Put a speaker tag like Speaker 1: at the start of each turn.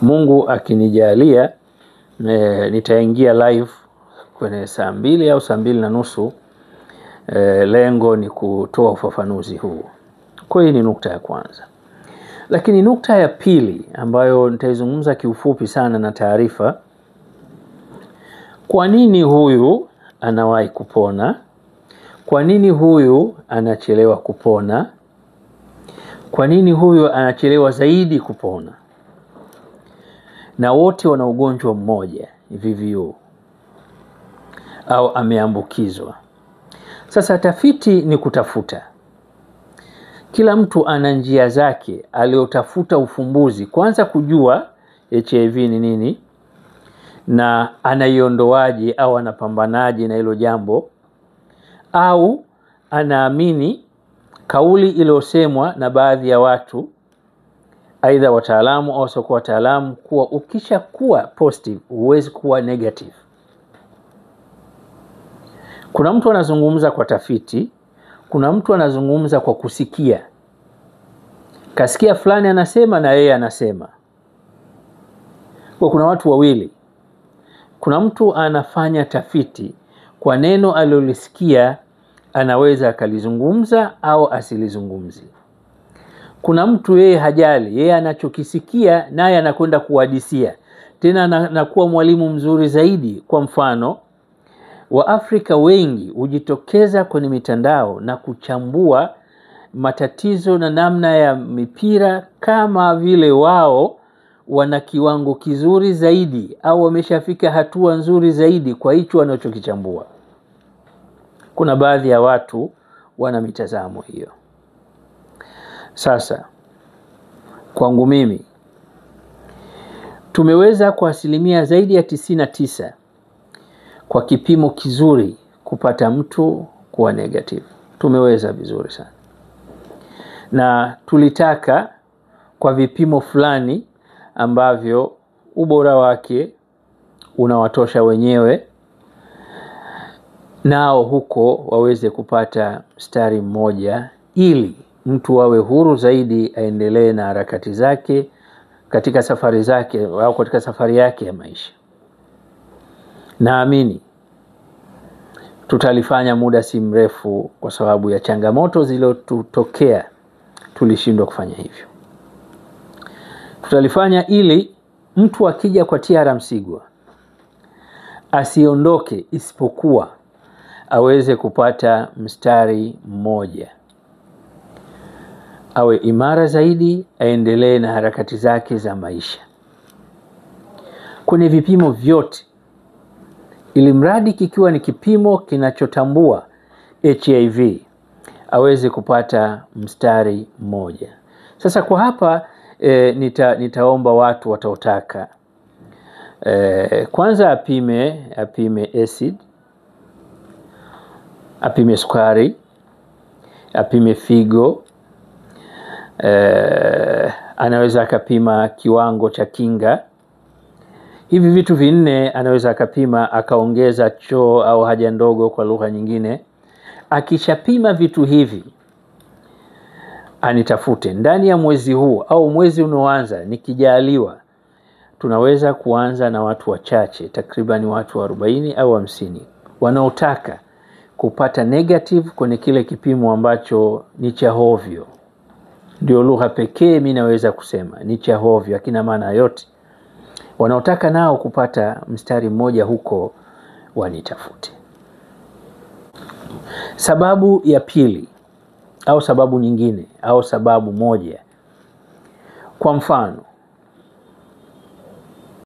Speaker 1: Mungu akinijalia nitaingia live kwenye saa 2 au saa 2:30. Lengo ni kutoa ufafanuzi huu. Kwa hiyo ni nukta ya kwanza. Lakini nukta ya pili ambayo nitaizungumza kiufupi sana na taarifa, kwa nini huyu anawahi kupona? Kwa nini huyu anachelewa kupona? Kwa nini huyu anachelewa zaidi kupona? Na wote wana ugonjwa mmoja, VVU, au ameambukizwa. Sasa tafiti ni kutafuta. Kila mtu ana njia zake aliotafuta ufumbuzi, kwanza kujua HIV ni nini na anaiondoaje au anapambanaje na hilo jambo, au anaamini kauli iliyosemwa na baadhi ya watu, aidha wataalamu au sio wataalamu, kuwa ukisha kuwa positive huwezi kuwa negative. Kuna mtu anazungumza kwa tafiti, kuna mtu anazungumza kwa kusikia. Kasikia fulani anasema na yeye anasema. Kwa kuna watu wawili. Kuna mtu anafanya tafiti kwa neno alilolisikia, anaweza akalizungumza au asilizungumzi. Kuna mtu yeye hajali, yeye anachokisikia naye anakwenda kuhadisia. Tena anakuwa mwalimu mzuri zaidi. Kwa mfano, Waafrika wengi hujitokeza kwenye mitandao na kuchambua matatizo na namna ya mipira kama vile wao wana kiwango kizuri zaidi au wameshafika hatua nzuri zaidi kwa hicho wanachokichambua. Kuna baadhi ya watu wana mitazamo hiyo. Sasa kwangu mimi, tumeweza kwa asilimia zaidi ya 99 kwa kipimo kizuri kupata mtu kuwa negative. Tumeweza vizuri sana. Na tulitaka kwa vipimo fulani ambavyo ubora wake unawatosha wenyewe, nao huko waweze kupata mstari mmoja, ili mtu awe huru zaidi aendelee na harakati zake katika safari zake au katika safari yake ya maisha. Naamini tutalifanya muda si mrefu, kwa sababu ya changamoto zilizotokea tulishindwa kufanya hivyo. Tutalifanya ili mtu akija kwa TR Msigwa asiondoke isipokuwa aweze kupata mstari mmoja, awe imara zaidi, aendelee na harakati zake za maisha kwenye vipimo vyote, ili mradi kikiwa ni kipimo kinachotambua HIV aweze kupata mstari mmoja. Sasa kwa hapa nitaomba watu wataotaka kwanza apime acid, apime sukari, apime figo, anaweza akapima kiwango cha kinga. Hivi vitu vinne anaweza akapima, akaongeza choo au haja ndogo kwa lugha nyingine. Akishapima vitu hivi, anitafute ndani ya mwezi huu au mwezi unaoanza nikijaliwa. Tunaweza kuanza na watu wachache, takriban watu 40 au 50 wanaotaka kupata negative kwenye kile kipimo ambacho ni cha hovyo. Ndio lugha pekee mimi naweza kusema ni cha hovyo, hakina maana yote. Wanaotaka nao kupata mstari mmoja huko wanitafute. Sababu ya pili au sababu nyingine au sababu moja, kwa mfano